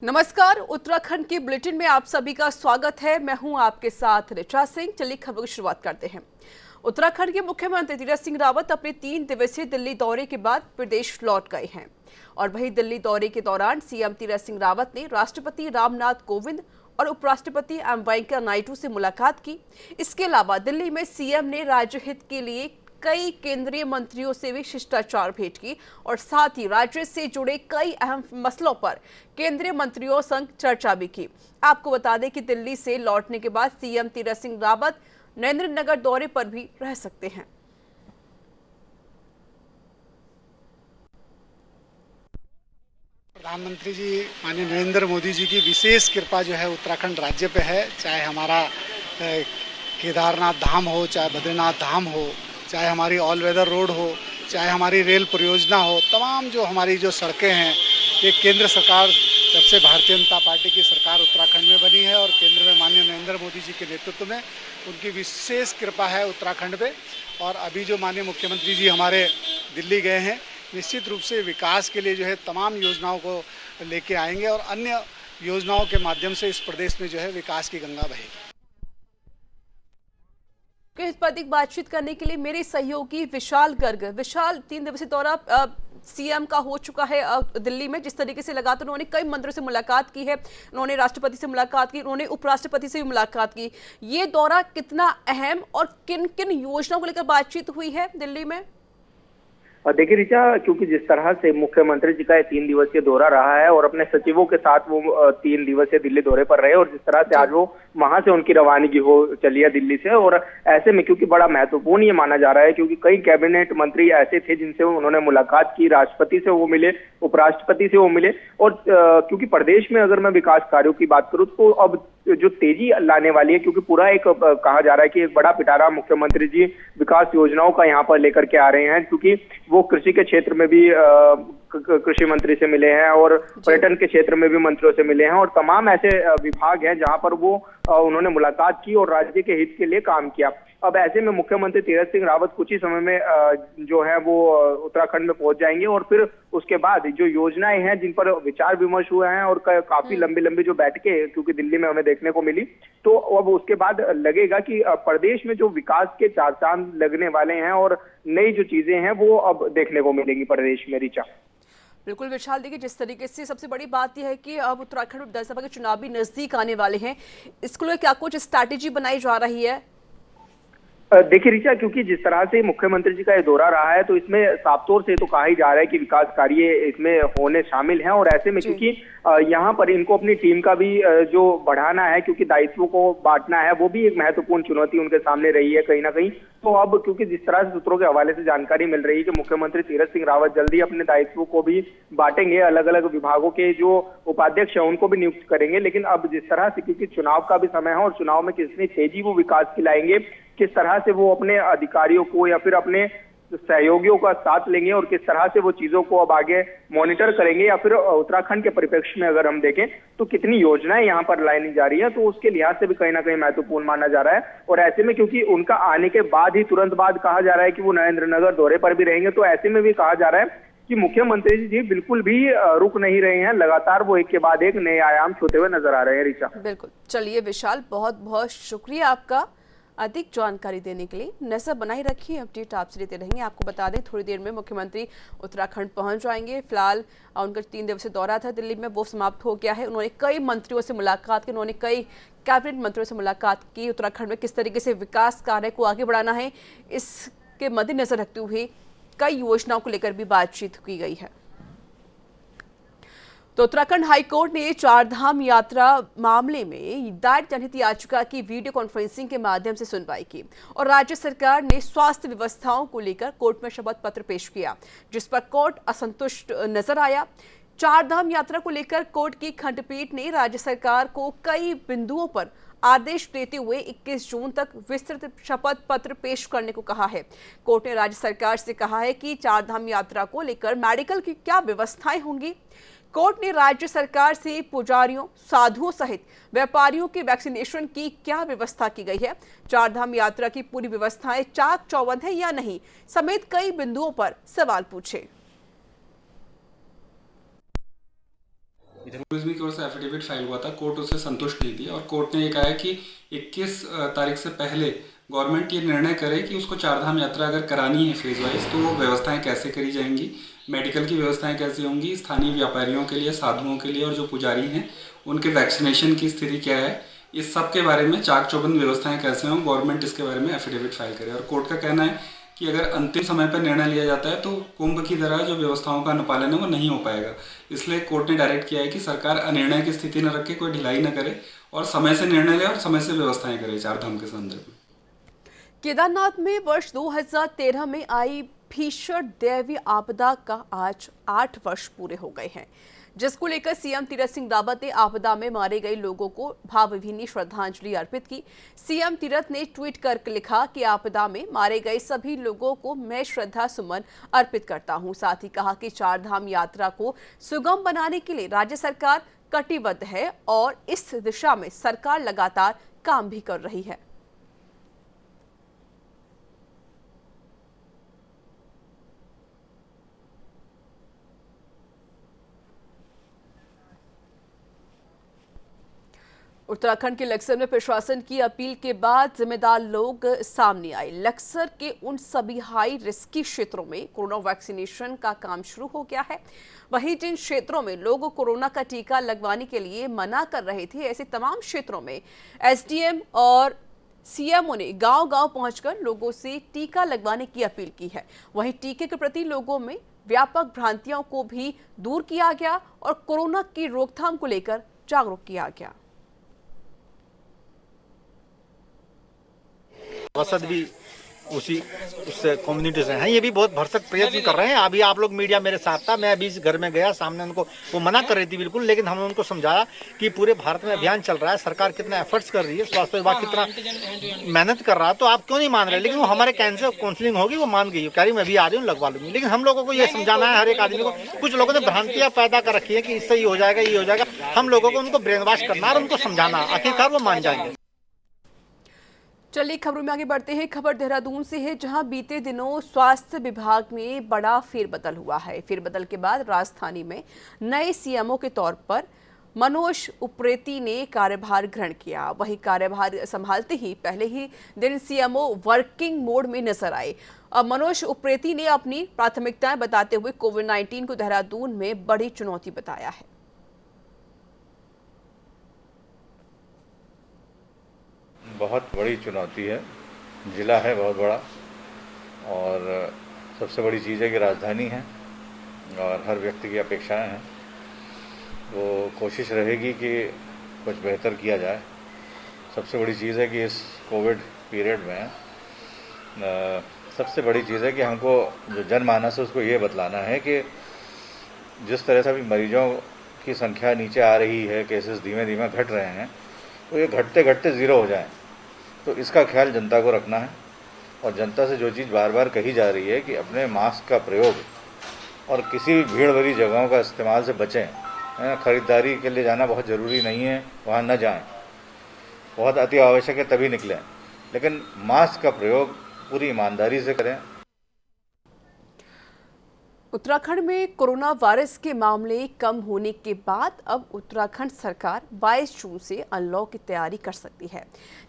नमस्कार, उत्तराखंड के बुलेटिन में आप सभी का स्वागत है। मैं हूं आपके साथ ऋचा सिंह। चलिए खबरों की शुरुआत करते हैं। उत्तराखंड के मुख्यमंत्री तीरथ सिंह रावत अपने 3 दिवसीय दिल्ली दौरे के बाद प्रदेश लौट गए हैं और वहीं दिल्ली दौरे के दौरान सीएम तीरथ सिंह रावत ने राष्ट्रपति रामनाथ कोविंद और उपराष्ट्रपति एम वेंकैया नायडू से मुलाकात की। इसके अलावा दिल्ली में सीएम ने राज्य हित के लिए कई केंद्रीय मंत्रियों से भी शिष्टाचार भेंट की और साथ ही राज्य से जुड़े कई अहम मसलों पर केंद्रीय मंत्रियों संग चर्चा भी की। आपको बता दें कि दिल्ली से लौटने के बाद सीएम तीरथ सिंह रावत नरेंद्रनगर दौरे पर भी रह सकते हैं। प्रधानमंत्री जी माननीय नरेंद्र मोदी जी की विशेष कृपा जो है उत्तराखंड राज्य पे है। चाहे हमारा केदारनाथ धाम हो, चाहे बद्रीनाथ धाम हो, चाहे हमारी ऑल वेदर रोड हो, चाहे हमारी रेल परियोजना हो, तमाम जो हमारी जो सड़कें हैं ये केंद्र सरकार जब से भारतीय जनता पार्टी की सरकार उत्तराखंड में बनी है और केंद्र में माननीय नरेंद्र मोदी जी के नेतृत्व में उनकी विशेष कृपा है उत्तराखंड पे। और अभी जो माननीय मुख्यमंत्री जी हमारे दिल्ली गए हैं, निश्चित रूप से विकास के लिए जो है तमाम योजनाओं को लेके आएंगे और अन्य योजनाओं के माध्यम से इस प्रदेश में जो है विकास की गंगा बहेगी। इस पर अधिक बातचीत करने के लिए मेरे सहयोगी विशाल गर्ग। विशाल, 3 दिवसीय दौरा सीएम का हो चुका है दिल्ली में। जिस तरीके से लगातार उन्होंने कई मंत्रियों से मुलाकात की है, उन्होंने राष्ट्रपति से मुलाकात की, उन्होंने उपराष्ट्रपति से भी मुलाकात की। ये दौरा कितना अहम और किन किन योजनाओं को लेकर बातचीत हुई है दिल्ली में? देखिए ऋचा, क्योंकि जिस तरह से मुख्यमंत्री जी का ये 3 दिवसीय दौरा रहा है और अपने सचिवों के साथ वो 3 दिवसीय दिल्ली दौरे पर रहे और जिस तरह से आज वो वहां से उनकी रवानगी हो चली है दिल्ली से, और ऐसे में क्योंकि बड़ा महत्वपूर्ण ये माना जा रहा है क्योंकि कई कैबिनेट मंत्री ऐसे थे जिनसे उन्होंने मुलाकात की, राष्ट्रपति से वो मिले, उपराष्ट्रपति से वो मिले। और क्योंकि प्रदेश में अगर मैं विकास कार्यों की बात करूं तो अब जो तेजी लाने वाली है, क्योंकि पूरा एक कहा जा रहा है कि एक बड़ा पिटारा मुख्यमंत्री जी विकास योजनाओं का यहाँ पर लेकर के आ रहे हैं, क्योंकि वो कृषि के क्षेत्र में भी कृषि मंत्री से मिले हैं और पर्यटन के क्षेत्र में भी मंत्रियों से मिले हैं और तमाम ऐसे विभाग हैं जहां पर वो उन्होंने मुलाकात की और राज्य के हित के लिए काम किया। अब ऐसे में मुख्यमंत्री तीरथ सिंह रावत कुछ ही समय में जो है वो उत्तराखंड में पहुंच जाएंगे और फिर उसके बाद जो योजनाएं हैं जिन पर विचार विमर्श हुए हैं और काफी लंबी लंबी जो बैठकें क्योंकि दिल्ली में हमें देखने को मिली, तो अब उसके बाद लगेगा कि प्रदेश में जो विकास के 4 चांद लगने वाले हैं और नई जो चीजें हैं वो अब देखने को मिलेंगी प्रदेश में। ऋचा, बिल्कुल विशाल, देखिए जिस तरीके से सबसे बड़ी बात यह है कि अब उत्तराखंड में विधानसभा के चुनाव भी नजदीक आने वाले हैं, इसके लिए क्या कुछ स्ट्रैटेजी बनाई जा रही है? देखिए ऋचा, क्योंकि जिस तरह से मुख्यमंत्री जी का ये दौरा रहा है तो इसमें साफ तौर से तो कहा ही जा रहा है कि विकास कार्य इसमें होने शामिल हैं और ऐसे में क्योंकि यहाँ पर इनको अपनी टीम का भी जो बढ़ाना है, क्योंकि दायित्वों को बांटना है, वो भी एक महत्वपूर्ण चुनौती उनके सामने रही है कहीं ना कहीं। तो अब क्योंकि जिस तरह से सूत्रों के हवाले से जानकारी मिल रही है कि मुख्यमंत्री तीरथ सिंह रावत जल्दी अपने दायित्वों को भी बांटेंगे, अलग अलग विभागों के जो उपाध्यक्ष हैं उनको भी नियुक्त करेंगे। लेकिन अब जिस तरह से क्योंकि चुनाव का भी समय है और चुनाव में कितनी तेजी वो विकास की लाएंगे, किस तरह से वो अपने अधिकारियों को या फिर अपने सहयोगियों का साथ लेंगे और किस तरह से वो चीजों को अब आगे मॉनिटर करेंगे, या फिर उत्तराखंड के परिप्रेक्ष्य में अगर हम देखें तो कितनी योजनाएं यहाँ पर लानी जा रही है, तो उसके लिहाज से भी कहीं ना कहीं महत्वपूर्ण माना जा रहा है। और ऐसे में क्योंकि उनका आने के बाद ही तुरंत बाद कहा जा रहा है कि वो नरेंद्रनगर दौरे पर भी रहेंगे, तो ऐसे में भी कहा जा रहा है कि मुख्यमंत्री जी बिल्कुल भी रुक नहीं रहे हैं, लगातार वो एक के बाद एक नए आयाम छूते हुए नजर आ रहे हैं। ऋचा, बिल्कुल। चलिए विशाल, बहुत बहुत शुक्रिया आपका अधिक जानकारी देने के लिए। नजर बनाए रखिए, अपडेट आपसे लेते रहेंगे। आपको बता दें थोड़ी देर में मुख्यमंत्री उत्तराखंड पहुंच जाएंगे। फिलहाल उनका 3 दिवसीय दौरा था दिल्ली में, वो समाप्त हो गया है। उन्होंने कई मंत्रियों से मुलाकात की, उन्होंने कई कैबिनेट मंत्रियों से मुलाकात की। उत्तराखंड में किस तरीके से विकास कार्य को आगे बढ़ाना है, इसके मद्देनजर रखते हुए कई योजनाओं को लेकर भी बातचीत की गई है। तो उत्तराखंड हाईकोर्ट ने 4 धाम यात्रा मामले में दायर जनहित याचिका की वीडियो कॉन्फ्रेंसिंग के माध्यम से सुनवाई की और राज्य सरकार ने स्वास्थ्य व्यवस्थाओं को लेकर कोर्ट में शपथ पत्र पेश किया, जिस पर कोर्ट असंतुष्ट नजर आया। 4 धाम यात्रा को लेकर कोर्ट की खंडपीठ ने राज्य सरकार को कई बिंदुओं पर आदेश देते हुए 21 जून तक विस्तृत शपथ पत्र पेश करने को कहा है। कोर्ट ने राज्य सरकार से कहा है कि 4 धाम यात्रा को लेकर मेडिकल की क्या व्यवस्थाएं होंगी। कोर्ट ने राज्य सरकार से पुजारियों, साधुओं सहित व्यापारियों के वैक्सीनेशन की क्या व्यवस्था की गई है, 4 धाम यात्रा की पूरी व्यवस्थाएं चाक चौबंद है या नहीं, समेत कई बिंदुओं पर सवाल पूछे। टूरिज्म की ओर से एफिडेविट फाइल हुआ था, कोर्ट उससे संतुष्ट नहीं थी और कोर्ट ने ये कहा है कि 21 तारीख से पहले गवर्नमेंट ये निर्णय करे कि उसको चारधाम यात्रा अगर करानी है फेज वाइज तो वो व्यवस्थाएं कैसे करी जाएंगी, मेडिकल की व्यवस्थाएं कैसी होंगी, स्थानीय व्यापारियों के लिए, साधुओं के लिए और जो पुजारी हैं उनके वैक्सीनेशन की स्थिति क्या है, इस सब के बारे में चाक चौबंद व्यवस्थाएं कैसे हों, गवर्नमेंट इसके बारे में एफिडेविट फाइल करे। और कोर्ट का कहना है कि अगर अंतिम समय पर निर्णय लिया जाता है तो कुंभ की तरह जो व्यवस्थाओं का अनुपालन है वो नहीं हो पाएगा। इसलिए कोर्ट ने डायरेक्ट किया है कि सरकार अनिर्णय की स्थिति न रखे, कोई ढिलाई न करे और समय से निर्णय ले और समय से व्यवस्थाएं करे चारधाम के संदर्भ में। केदारनाथ में वर्ष 2013 में आई भीषण दैवीय आपदा का आज 8 वर्ष पूरे हो गए हैं, जिसको लेकर सीएम तीरथ सिंह रावत ने आपदा में मारे गए लोगों को भावभीनी श्रद्धांजलि अर्पित की। सीएम तीरथ ने ट्वीट कर लिखा कि आपदा में मारे गए सभी लोगों को मैं श्रद्धा सुमन अर्पित करता हूं। साथ ही कहा कि चारधाम यात्रा को सुगम बनाने के लिए राज्य सरकार कटिबद्ध है और इस दिशा में सरकार लगातार काम भी कर रही है। उत्तराखंड के लक्सर में प्रशासन की अपील के बाद जिम्मेदार लोग सामने आए। लक्सर के उन सभी हाई रिस्की क्षेत्रों में कोरोना वैक्सीनेशन का काम शुरू हो गया है। वहीं जिन क्षेत्रों में लोग कोरोना का टीका लगवाने के लिए मना कर रहे थे, ऐसे तमाम क्षेत्रों में एसडीएम और सीएमओ ने गांव-गांव पहुंचकर लोगों से टीका लगवाने की अपील की है। वहीं टीके के प्रति लोगों में व्यापक भ्रांतियों को भी दूर किया गया और कोरोना की रोकथाम को लेकर जागरूक किया गया। वसत भी उससे कम्युनिटी से हैं, ये भी बहुत भरसक प्रयत्न कर रहे हैं। अभी आप लोग मीडिया मेरे साथ था, मैं अभी इस घर में गया, सामने उनको वो मना कर रही थी बिल्कुल, लेकिन हमने उनको समझाया कि पूरे भारत में अभियान चल रहा है, सरकार कितना एफर्ट्स कर रही है, स्वास्थ्य विभाग कितना मेहनत कर रहा है, तो आप क्यों नहीं मान रहे। लेकिन वो हमारे कैंसर काउंसलिंग होगी, वो मान गई, कह रही मैं अभी आ रही हूँ, लगवा लूंगी। लेकिन हम लोगों को ये समझाना है हर एक आदमी को। कुछ लोगों ने भ्रांतियां पैदा कर रखी है कि इससे ये हो जाएगा, ये हो जाएगा। हम लोगों को उनको ब्रेन वॉश करना और उनको समझाना, आखिरकार वो मान जाएंगे। चलिए खबरों में आगे बढ़ते हैं। खबर देहरादून से है, जहां बीते दिनों स्वास्थ्य विभाग में बड़ा फेरबदल हुआ है। फेरबदल के बाद राजधानी में नए सीएमओ के तौर पर मनोज उप्रेती ने कार्यभार ग्रहण किया। वहीं कार्यभार संभालते ही पहले ही दिन सीएमओ वर्किंग मोड में नजर आए। मनोज उप्रेती ने अपनी प्राथमिकताएं बताते हुए कोविड-19 को देहरादून में बड़ी चुनौती बताया है। बहुत बड़ी चुनौती है, ज़िला है बहुत बड़ा और सबसे बड़ी चीज़ है कि राजधानी है और हर व्यक्ति की अपेक्षाएं हैं। वो कोशिश रहेगी कि कुछ बेहतर किया जाए। सबसे बड़ी चीज़ है कि इस कोविड पीरियड में सबसे बड़ी चीज़ है कि हमको जो जनमानस है उसको ये बतलाना है कि जिस तरह से अभी मरीजों की संख्या नीचे आ रही है, केसेस धीमे धीमे घट रहे हैं, तो ये घटते घटते ज़ीरो हो जाए, तो इसका ख्याल जनता को रखना है। और जनता से जो चीज़ बार बार कही जा रही है कि अपने मास्क का प्रयोग और किसी भी भीड़ भरी जगहों का इस्तेमाल से बचें। ख़रीदारी के लिए जाना बहुत ज़रूरी नहीं है, वहाँ न जाएं, बहुत अति आवश्यक है तभी निकलें, लेकिन मास्क का प्रयोग पूरी ईमानदारी से करें। उत्तराखंड में कोरोना वायरस के मामले कम होने के बाद अब उत्तराखंड सरकार 22 जून से अनलॉक की तैयारी कर सकती है,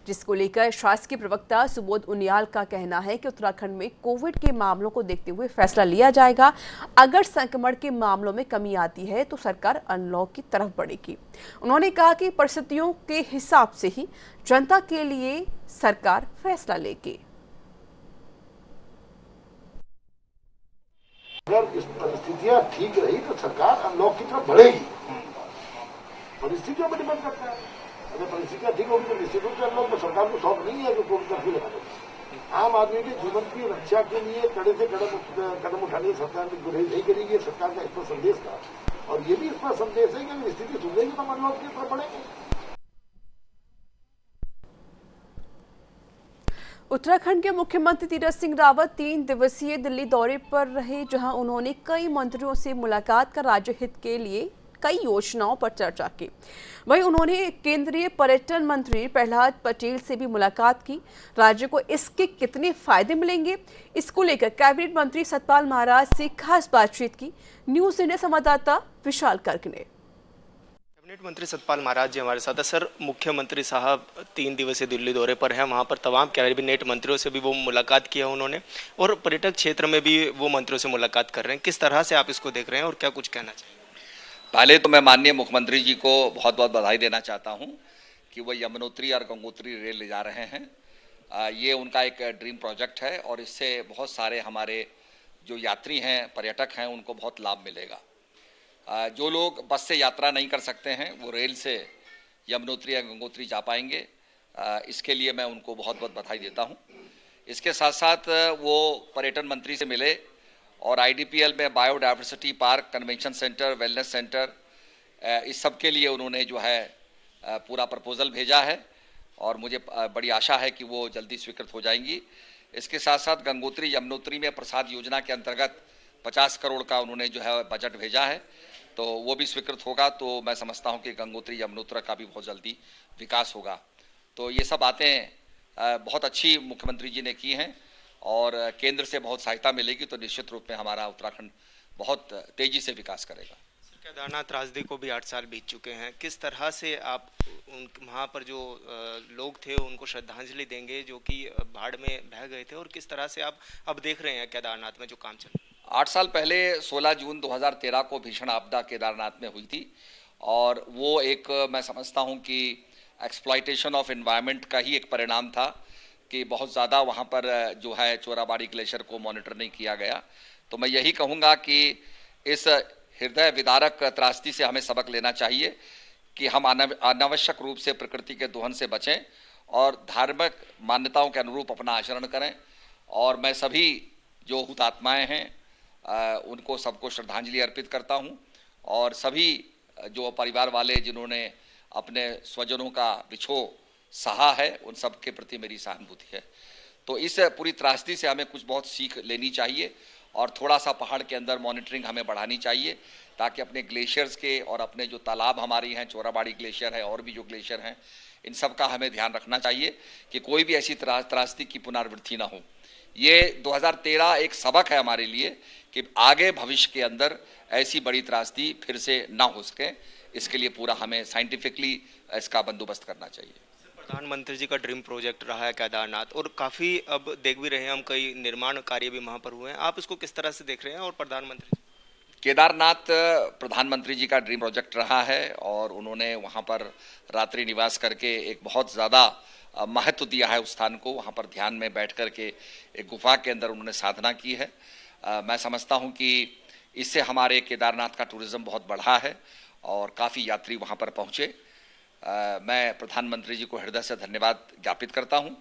जिसको लेकर शासकीय प्रवक्ता सुबोध उनियाल का कहना है कि उत्तराखंड में कोविड के मामलों को देखते हुए फैसला लिया जाएगा। अगर संक्रमण के मामलों में कमी आती है तो सरकार अनलॉक की तरफ बढ़ेगी। उन्होंने कहा कि परिस्थितियों के हिसाब से ही जनता के लिए सरकार फैसला लेगी। अगर इस परिस्थितियां ठीक रही तो सरकार अनलॉक की तरफ बढ़ेगी। परिस्थितियों पर डिपेंड करता है। अगर परिस्थितियां ठीक होगी तो निश्चित रूप से अनलॉक में सरकार को शौक नहीं है कि कोविड कर्फ्यू लगा देगी। आम आदमी के जीवन की रक्षा के लिए कड़े से कदम उठाने सरकार की गुरेज नहीं करेगी। सरकार का इस पर संदेश था और ये भी इस पर संदेश है कि अगर स्थिति सुधरेगी तो हम अनलॉक की तरफ बढ़ेंगे। उत्तराखंड के मुख्यमंत्री तीरथ सिंह रावत 3 दिवसीय दिल्ली दौरे पर रहे, जहां उन्होंने कई मंत्रियों से मुलाकात कर राज्य हित के लिए कई योजनाओं पर चर्चा की। वहीं उन्होंने केंद्रीय पर्यटन मंत्री प्रहलाद पटेल से भी मुलाकात की। राज्य को इसके कितने फायदे मिलेंगे, इसको लेकर कैबिनेट मंत्री सतपाल महाराज से खास बातचीत की। न्यूज इंडिया संवाददाता विशाल कर्क ने। कैबिनेट मंत्री सतपाल महाराज जी हमारे साथ है। सर, मुख्यमंत्री साहब 3 दिवसीय दिल्ली दौरे पर हैं, वहाँ पर तमाम कैबिनेट मंत्रियों से भी वो मुलाकात किया उन्होंने और पर्यटक क्षेत्र में भी वो मंत्रियों से मुलाकात कर रहे हैं। किस तरह से आप इसको देख रहे हैं और क्या कुछ कहना चाहिए? पहले तो मैं माननीय मुख्यमंत्री जी को बहुत बहुत बधाई देना चाहता हूँ कि वो यमुनोत्री और गंगोत्री रेल ले जा रहे हैं। ये उनका एक ड्रीम प्रोजेक्ट है और इससे बहुत सारे हमारे जो यात्री हैं, पर्यटक हैं, उनको बहुत लाभ मिलेगा। जो लोग बस से यात्रा नहीं कर सकते हैं वो रेल से यमुनोत्री या गंगोत्री जा पाएंगे। इसके लिए मैं उनको बहुत बहुत बधाई देता हूं। इसके साथ साथ वो पर्यटन मंत्री से मिले और आईडीपीएल में biodiversity park, convention centre, wellness centre, इस सब के लिए उन्होंने जो है पूरा प्रपोजल भेजा है और मुझे बड़ी आशा है कि वो जल्दी स्वीकृत हो जाएंगी। इसके साथ साथ गंगोत्री यमुनोत्री में प्रसाद योजना के अंतर्गत 50 करोड़ का उन्होंने जो है बजट भेजा है, तो वो भी स्वीकृत होगा तो मैं समझता हूं कि गंगोत्री यमुनोत्री का भी बहुत जल्दी विकास होगा। तो ये सब बातें बहुत अच्छी मुख्यमंत्री जी ने की हैं और केंद्र से बहुत सहायता मिलेगी तो निश्चित रूप में हमारा उत्तराखंड बहुत तेजी से विकास करेगा। केदारनाथ त्रासदी को भी 8 साल बीत चुके हैं। किस तरह से आप वहाँ पर जो लोग थे उनको श्रद्धांजलि देंगे जो कि बाढ़ में बह गए थे, और किस तरह से आप अब देख रहे हैं केदारनाथ में जो काम चल रहा है? 8 साल पहले 16 जून 2013 को भीषण आपदा केदारनाथ में हुई थी और वो एक मैं समझता हूँ कि एक्सप्लॉयटेशन ऑफ एनवायरनमेंट का ही एक परिणाम था कि बहुत ज़्यादा वहाँ पर जो है चोराबाड़ी ग्लेशियर को मॉनिटर नहीं किया गया। तो मैं यही कहूँगा कि इस हृदय विदारक त्रासदी से हमें सबक लेना चाहिए कि हम अनावश्यक रूप से प्रकृति के दोहन से बचें और धार्मिक मान्यताओं के अनुरूप अपना आचरण करें। और मैं सभी जो हुतात्माएं हैं उनको सबको श्रद्धांजलि अर्पित करता हूं और सभी जो परिवार वाले जिन्होंने अपने स्वजनों का बिछोह सहा है उन सब के प्रति मेरी सहानुभूति है। तो इस पूरी त्रासदी से हमें कुछ बहुत सीख लेनी चाहिए और थोड़ा सा पहाड़ के अंदर मॉनिटरिंग हमें बढ़ानी चाहिए ताकि अपने ग्लेशियर्स के और अपने जो तालाब हमारी हैं, चोराबाड़ी ग्लेशियर है और भी जो ग्लेशियर हैं, इन सब का हमें ध्यान रखना चाहिए कि कोई भी ऐसी त्रासदी की पुनरावृत्ति ना हो। ये 2013 एक सबक है हमारे लिए कि आगे भविष्य के अंदर ऐसी बड़ी त्रासदी फिर से ना हो सके, इसके लिए पूरा हमें साइंटिफिकली इसका बंदोबस्त करना चाहिए। प्रधानमंत्री जी का ड्रीम प्रोजेक्ट रहा है केदारनाथ और काफ़ी अब देख भी रहे हैं हम, कई निर्माण कार्य भी वहाँ पर हुए हैं। आप इसको किस तरह से देख रहे हैं? और प्रधानमंत्री केदारनाथ प्रधानमंत्री जी का ड्रीम प्रोजेक्ट रहा है और उन्होंने वहाँ पर रात्रि निवास करके एक बहुत ज़्यादा महत्व दिया है उस स्थान को। वहाँ पर ध्यान में बैठ कर के एक गुफा के अंदर उन्होंने साधना की है। मैं समझता हूँ कि इससे हमारे केदारनाथ का टूरिज़्म बहुत बढ़ा है और काफ़ी यात्री वहाँ पर पहुँचे। मैं प्रधानमंत्री जी को हृदय से धन्यवाद ज्ञापित करता हूँ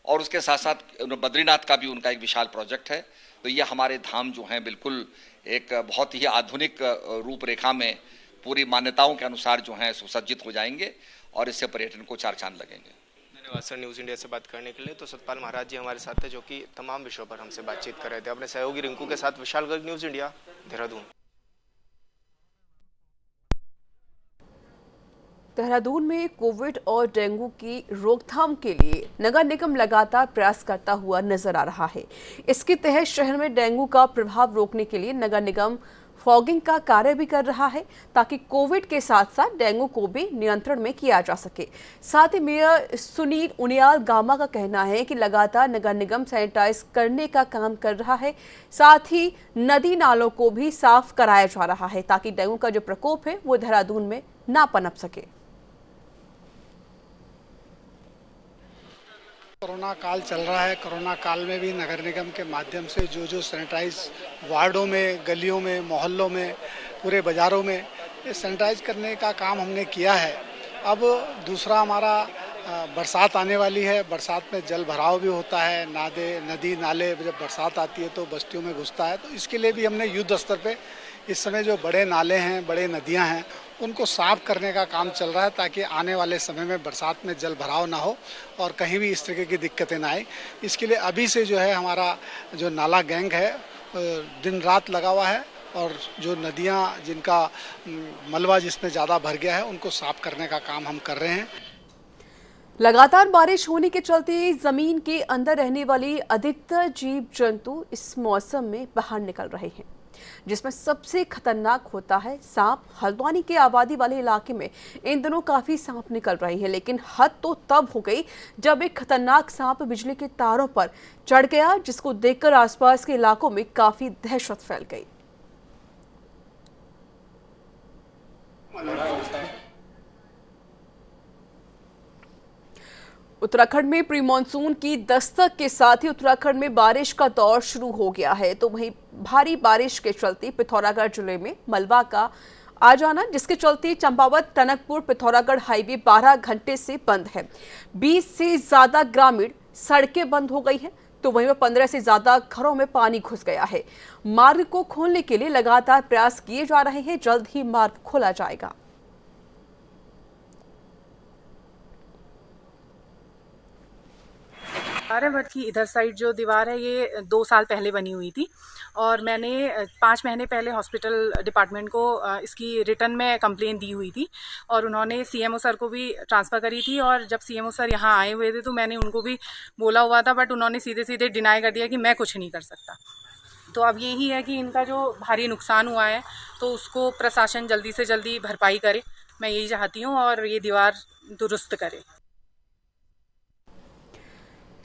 और उसके साथ साथ बद्रीनाथ का भी उनका एक विशाल प्रोजेक्ट है। तो ये हमारे धाम जो हैं बिल्कुल एक बहुत ही आधुनिक रूपरेखा में पूरी मान्यताओं के अनुसार जो हैं सुसज्जित हो जाएंगे और इससे पर्यटन को 4 चांद लगेंगे। धन्यवाद सर न्यूज़ इंडिया से बात करने के लिए। तो सतपाल महाराज जी हमारे साथ थे जो कि तमाम विषयों पर हमसे बातचीत कर रहे थे। अपने सहयोगी रिंकू के साथ विशाल गर्ग, न्यूज़ इंडिया, देहरादून। देहरादून में कोविड और डेंगू की रोकथाम के लिए नगर निगम लगातार प्रयास करता हुआ नजर आ रहा है। इसके तहत शहर में डेंगू का प्रभाव रोकने के लिए नगर निगम फॉगिंग का कार्य भी कर रहा है ताकि कोविड के साथ साथ डेंगू को भी नियंत्रण में किया जा सके। साथ ही मेयर सुनील उनियाल गामा का कहना है कि लगातार नगर निगम सैनिटाइज करने का काम कर रहा है, साथ ही नदी नालों को भी साफ कराया जा रहा है ताकि डेंगू का जो प्रकोप है वो देहरादून में ना पनप सके। कोरोना काल चल रहा है। कोरोना काल में भी नगर निगम के माध्यम से जो सैनिटाइज वार्डों में, गलियों में, मोहल्लों में, पूरे बाज़ारों में ये सैनिटाइज करने का काम हमने किया है। अब दूसरा हमारा बरसात आने वाली है। बरसात में जल भराव भी होता है, नदी नाले जब बरसात आती है तो बस्तियों में घुसता है। तो इसके लिए भी हमने युद्ध स्तर पे इस समय जो बड़े नाले हैं, बड़े नदियां हैं, उनको साफ करने का काम चल रहा है ताकि आने वाले समय में बरसात में जल भराव ना हो और कहीं भी इस तरह की दिक्कतें ना आए। इसके लिए अभी से जो है हमारा जो नाला गैंग है दिन रात लगा हुआ है और जो नदियां जिनका मलबा जिसमें ज़्यादा भर गया है उनको साफ करने का काम हम कर रहे हैं। लगातार बारिश होने के चलते जमीन के अंदर रहने वाली अधिकतर जीव जंतु इस मौसम में बाहर निकल रहे हैं। जिसमें सबसे खतरनाक होता है सांप। हल्द्वानी के आबादी वाले इलाके में इन दिनों काफी सांप निकल रहे हैं, लेकिन हद तो तब हो गई जब एक खतरनाक सांप बिजली के तारों पर चढ़ गया, जिसको देखकर आसपास के इलाकों में काफी दहशत फैल गई। उत्तराखंड में प्री मानसून की दस्तक के साथ ही उत्तराखंड में बारिश का दौर शुरू हो गया है। तो वहीं भारी बारिश के चलते पिथौरागढ़ जिले में मलबा का आ जाना, जिसके चलते चंपावत टनकपुर पिथौरागढ़ हाईवे 12 घंटे से बंद है। 20 से ज्यादा ग्रामीण सड़कें बंद हो गई हैं, तो वहीं 15 से ज्यादा घरों में पानी घुस गया है। मार्ग को खोलने के लिए लगातार प्रयास किए जा रहे हैं, जल्द ही मार्ग खोला जाएगा। आर्यभट्ट की इधर साइड जो दीवार है ये 2 साल पहले बनी हुई थी और मैंने 5 महीने पहले हॉस्पिटल डिपार्टमेंट को इसकी रिटर्न में कंप्लेन दी हुई थी और उन्होंने सीएमओ सर को भी ट्रांसफ़र करी थी। और जब सीएमओ सर यहाँ आए हुए थे तो मैंने उनको भी बोला हुआ था, बट उन्होंने सीधे सीधे डिनाई कर दिया कि मैं कुछ नहीं कर सकता। तो अब यही है कि इनका जो भारी नुकसान हुआ है तो उसको प्रशासन जल्दी से जल्दी भरपाई करे, मैं यही चाहती हूँ, और ये दीवार दुरुस्त करे।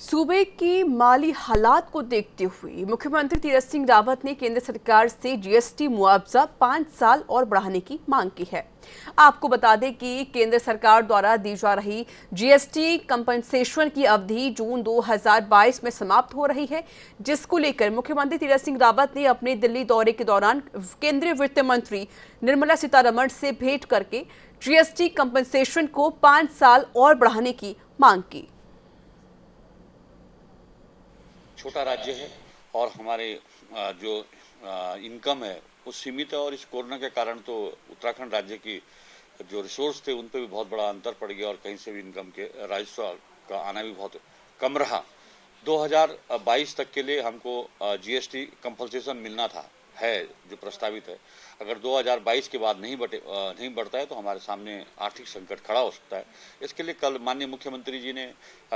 सूबे की माली हालात को देखते हुए मुख्यमंत्री तीरथ सिंह रावत ने केंद्र सरकार से जीएसटी मुआवजा 5 साल और बढ़ाने की मांग की है। आपको बता दें कि केंद्र सरकार द्वारा दी जा रही जीएसटी कंपनसेशन की अवधि जून 2022 में समाप्त हो रही है, जिसको लेकर मुख्यमंत्री तीरथ सिंह रावत ने अपने दिल्ली दौरे के दौरान केंद्रीय वित्त मंत्री निर्मला सीतारमण से भेंट करके जीएसटी कंपनसेशन को 5 साल और बढ़ाने की मांग की। छोटा राज्य है और हमारे जो इनकम है वो सीमित है, और इस कोरोना के कारण तो उत्तराखंड राज्य की जो रिसोर्स थे उन पे भी बहुत बड़ा अंतर पड़ गया और कहीं से भी इनकम के राजस्व का आना भी बहुत कम रहा। 2022 तक के लिए हमको जीएसटी कंपनसेशन मिलना था, है जो प्रस्तावित है। अगर 2022 के बाद नहीं बढ़ता है तो हमारे सामने आर्थिक संकट खड़ा हो सकता है। इसके लिए कल माननीय मुख्यमंत्री जी ने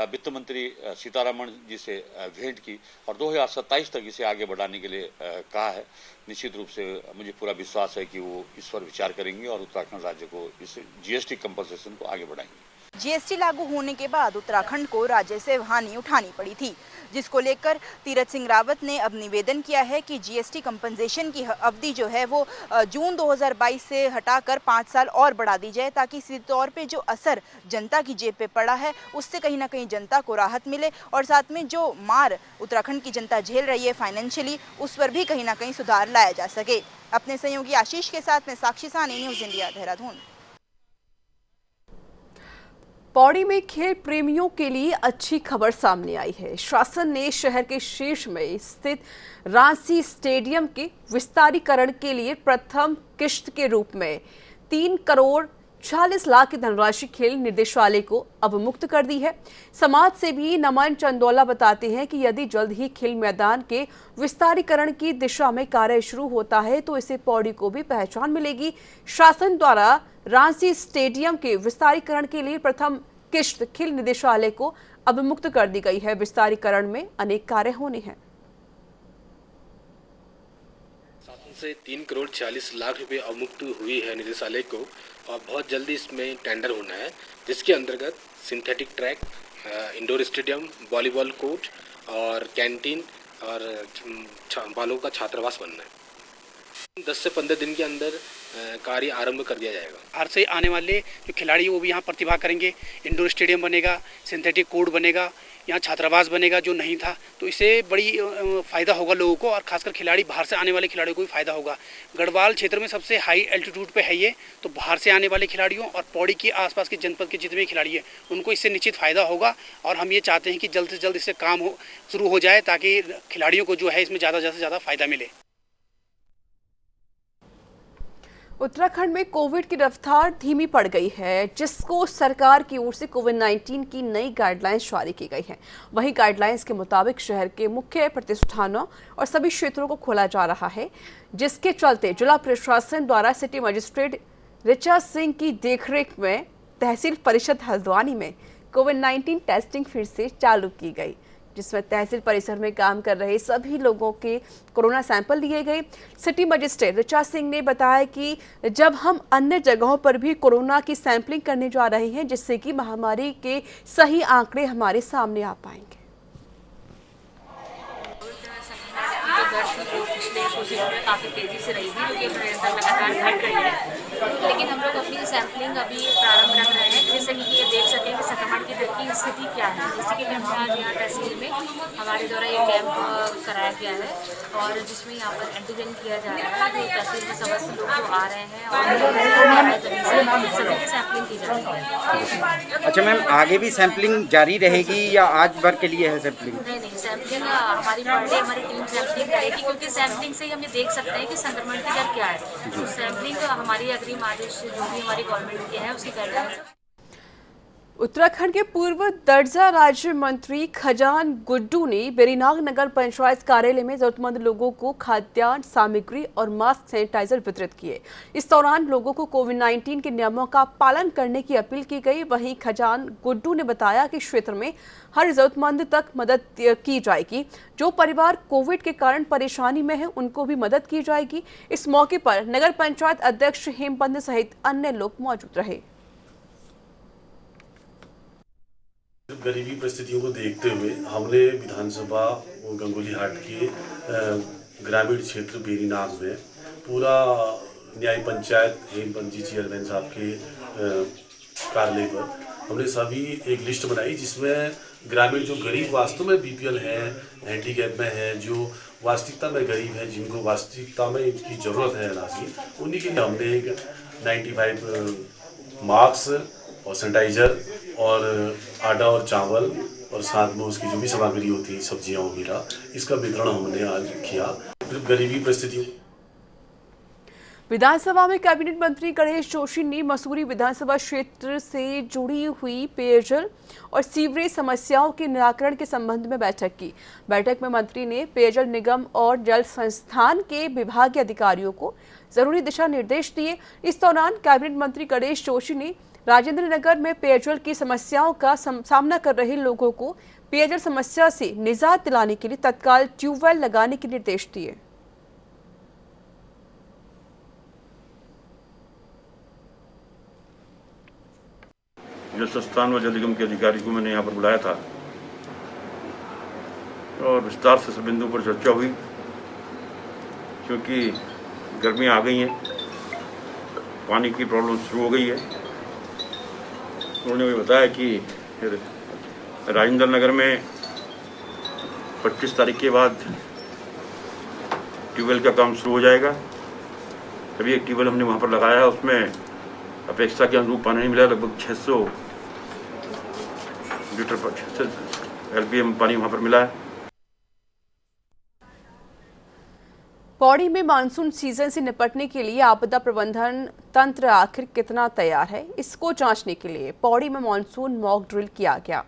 वित्त मंत्री सीतारमण जी से भेंट की और 2027 तक इसे आगे बढ़ाने के लिए कहा है। निश्चित रूप से मुझे पूरा विश्वास है कि वो इस पर विचार करेंगे और उत्तराखंड राज्य को इस जीएसटी कंपनसेशन को आगे बढ़ाएंगे। जीएसटी लागू होने के बाद उत्तराखंड को राज्य से हानि उठानी पड़ी थी, जिसको लेकर तीरथ सिंह रावत ने अब निवेदन किया है कि जीएसटी कंपनसेशन की अवधि जो है वो जून 2022 से हटाकर 5 साल और बढ़ा दी जाए, ताकि सीधे तौर पे जो असर जनता की जेब पे पड़ा है उससे कहीं ना कहीं जनता को राहत मिले और साथ में जो मार उत्तराखंड की जनता झेल रही है फाइनेंशियली, उस पर भी कहीं ना कहीं सुधार लाया जा सके। अपने सहयोगी आशीष के साथ में साक्षी सानी, न्यूज़ इंडिया, देहरादून। पौड़ी में खेल प्रेमियों के लिए अच्छी खबर सामने आई है। शासन ने शहर के शीर्ष में स्थित रांसी स्टेडियम के विस्तारीकरण के लिए प्रथम किश्त के रूप में 3 करोड़ 40 लाख की धनराशि खेल निदेशालय को अवमुक्त कर दी है। समाज सेवी नमन चंदौला बताते हैं कि यदि जल्द ही खेल मैदान के विस्तारीकरण की दिशा में कार्य शुरू होता है तो इसे पौड़ी को भी पहचान मिलेगी। शासन द्वारा रांसी स्टेडियम के विस्तारीकरण के लिए प्रथम किश्त खेल निदेशालय को अवमुक्त कर दी गई है। विस्तारीकरण में अनेक कार्य होने हैं। शासन से 3 करोड़ 40 लाख रुपए अवमुक्त हुई है निदेशालय को और बहुत जल्दी इसमें टेंडर होना है, जिसके अंतर्गत synthetic track, indoor stadium, volleyball court और कैंटीन और बालों का छात्रावास बनना है। 10 से 15 दिन के अंदर कार्य आरंभ कर दिया जाएगा। बाहर से आने वाले जो खिलाड़ी वो भी यहाँ प्रतिभा करेंगे। इंडोर स्टेडियम बनेगा, सिंथेटिक कोर्ट बनेगा, यहाँ छात्रावास बनेगा जो नहीं था, तो इससे बड़ी फ़ायदा होगा लोगों को और खासकर खिलाड़ी बाहर से आने वाले खिलाड़ियों को भी फ़ायदा होगा। गढ़वाल क्षेत्र में सबसे हाई एल्टीट्यूड पे है ये, तो बाहर से आने वाले खिलाड़ियों और पौड़ी के आसपास के जनपद के जितने भी खिलाड़ी हैं उनको इससे निश्चित फ़ायदा होगा और हम ये चाहते हैं कि जल्द से जल्द इससे काम शुरू हो जाए ताकि खिलाड़ियों को जो है इसमें ज़्यादा से ज़्यादा फ़ायदा मिले। उत्तराखंड में कोविड की रफ्तार धीमी पड़ गई है, जिसको सरकार की ओर से कोविड-19 की नई गाइडलाइंस जारी की गई है। वहीं गाइडलाइंस के मुताबिक शहर के मुख्य प्रतिष्ठानों और सभी क्षेत्रों को खोला जा रहा है, जिसके चलते जिला प्रशासन द्वारा सिटी मजिस्ट्रेट ऋचा सिंह की देखरेख में तहसील परिषद हल्द्वानी में कोविड-19 टेस्टिंग फिर से चालू की गई। जिसमें तहसील परिसर में काम कर रहे सभी लोगों के कोरोना सैंपल लिए गए। सिटी मजिस्ट्रेट ऋचा सिंह ने बताया कि जब हम अन्य जगहों पर भी कोरोना की सैंपलिंग करने जा रहे हैं, जिससे कि महामारी के सही आंकड़े हमारे सामने आ पाएंगे। पिछले कुछ दिनों में काफ़ी तेज़ी से रही थी, क्योंकि लगातार घट रही है, लेकिन हम लोग अपनी सैंपलिंग अभी प्रारंभ रख रहे हैं, जैसे कि ये देख सकें कि संक्रमण की दर की स्थिति क्या है। जैसे कि हमने आज यहाँ तहसील में हमारे द्वारा एक कैंप कराया गया है और जिसमें यहाँ पर एंटीजन किया जा रहा है। जो तहसील में समस्त लोग जो आ रहे हैं और सभी की सैंपलिंग की जा रही है। अच्छा मैम, आगे भी सैंपलिंग जारी रहेगी या आज भर के लिए है सैंपलिंग? नहीं, सैंपलिंग हमारी पर डे हमारी टीम सैंपलिंग करेगी, क्योंकि सैंपलिंग से ही हम ये देख सकते हैं कि संक्रमण की दर क्या है। तो सैंपलिंग हमारी अग्रिम आदेश जो भी हमारी गवर्नमेंट के हैं उसकी गाइडलाइंस। उत्तराखंड के पूर्व दर्जा राज्य मंत्री खजान गुड्डू ने बेरीनाग नगर पंचायत कार्यालय में जरूरतमंद लोगों को खाद्यान्न सामग्री और मास्क सैनिटाइजर वितरित किए। इस दौरान लोगों को कोविड-19 के नियमों का पालन करने की अपील की गई। वहीं खजान गुड्डू ने बताया कि क्षेत्र में हर जरूरतमंद तक मदद की जाएगी। जो परिवार कोविड के कारण परेशानी में है उनको भी मदद की जाएगी। इस मौके पर नगर पंचायत अध्यक्ष हेमपंत सहित अन्य लोग मौजूद रहे। गरीबी परिस्थितियों को देखते हुए हमने विधानसभा गंगोली हाट के ग्रामीण क्षेत्र बेरीनाग में पूरा न्याय पंचायत हेमपंत जी चेयरमैन साहब के कार्यालय पर हमने सभी एक लिस्ट बनाई, जिसमें ग्रामीण जो गरीब वास्तव में बीपीएल है, हैंडीकैप में है, जो वास्तविकता में गरीब है, जिनको वास्तविकता में इनकी ज़रूरत है अनाज की, उन्हीं के लिए हमने एक 95 मास्क और सैनिटाइजर और आटा और चावल और साथ में उसकी जो भी सामग्री होती है सब्जियां वगैरह, इसका वितरण हमने आज किया। गरीबी परिस्थितियों। विधानसभा में कैबिनेट मंत्री गणेश जोशी ने मसूरी विधानसभा क्षेत्र से जुड़ी हुई पेयजल और सीवरेज समस्याओं के निराकरण के संबंध में बैठक की। बैठक में मंत्री ने पेयजल निगम और जल संस्थान के विभागीय अधिकारियों को जरूरी दिशा निर्देश दिए। इस दौरान कैबिनेट मंत्री गणेश जोशी ने राजेंद्र नगर में पेयजल की समस्याओं का सामना कर रहे लोगों को पेयजल समस्या से निजात दिलाने के लिए तत्काल ट्यूबवेल लगाने के निर्देश दिए। जल संस्थान व जल निगम के अधिकारी को मैंने यहाँ पर बुलाया था और विस्तार से सब बिंदुओं पर चर्चा हुई। क्योंकि गर्मियाँ आ गई हैं, पानी की प्रॉब्लम शुरू हो गई है। उन्होंने भी बताया कि राजेंद्र नगर में 25 तारीख के बाद ट्यूबवेल का काम शुरू हो जाएगा। अभी एक ट्यूबवेल हमने वहाँ पर लगाया है, उसमें अपेक्षा के अनुरूप पानी नहीं मिला। लगभग 600 लीटर पर 600 LPM पानी वहाँ पर मिला है। पौड़ी में मानसून सीजन से निपटने के लिए आपदा प्रबंधन तंत्र आखिर कितना तैयार है, इसको जांचने के लिए पौड़ी में मानसून मॉक ड्रिल किया गया।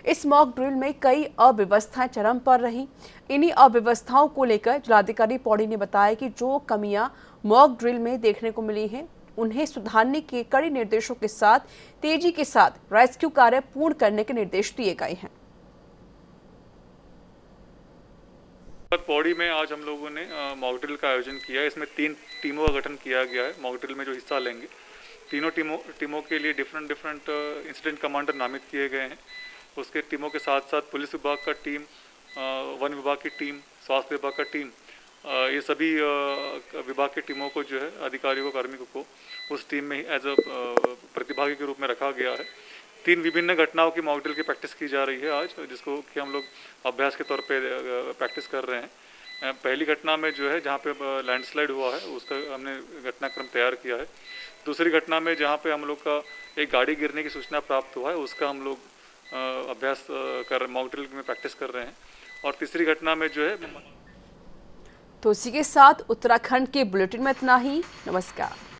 इस मॉक ड्रिल में कई अव्यवस्थाएं चरम पर रही। इन्हीं अव्यवस्थाओं को लेकर जिलाधिकारी पौड़ी ने बताया कि जो कमियां मॉक ड्रिल में देखने को मिली हैं, उन्हें सुधारने के कड़े निर्देशों के साथ तेजी के साथ रेस्क्यू कार्य पूर्ण करने के निर्देश दिए गए हैं। पौड़ी में आज हम लोगों ने मॉक ड्रिल का आयोजन किया है। इसमें 3 टीमों का गठन किया गया है। मॉक ड्रिल में जो हिस्सा लेंगे, तीनों टीमों के लिए डिफरेंट इंसिडेंट कमांडर नामित किए गए हैं। उसके टीमों के साथ साथ पुलिस विभाग का टीम, वन विभाग की टीम, स्वास्थ्य विभाग का टीम, ये सभी विभाग की टीमों को जो है अधिकारियों कार्मिकों को उस टीम में एज अ प्रतिभागी के रूप में रखा गया है। 3 विभिन्न घटनाओं की मॉक ड्रिल की प्रैक्टिस की जा रही है आज, जिसको कि हम लोग अभ्यास के तौर पे प्रैक्टिस कर रहे हैं। पहली घटना में जो है जहाँ पे लैंडस्लाइड हुआ है, उसका हमने घटनाक्रम तैयार किया है। दूसरी घटना में जहाँ पे हम लोग का एक गाड़ी गिरने की सूचना प्राप्त हुआ है, उसका हम लोग अभ्यास मॉक ड्रिल में प्रैक्टिस कर रहे हैं। और तीसरी घटना में जो है। तो इसी के साथ उत्तराखंड के बुलेटिन में इतना ही। नमस्कार।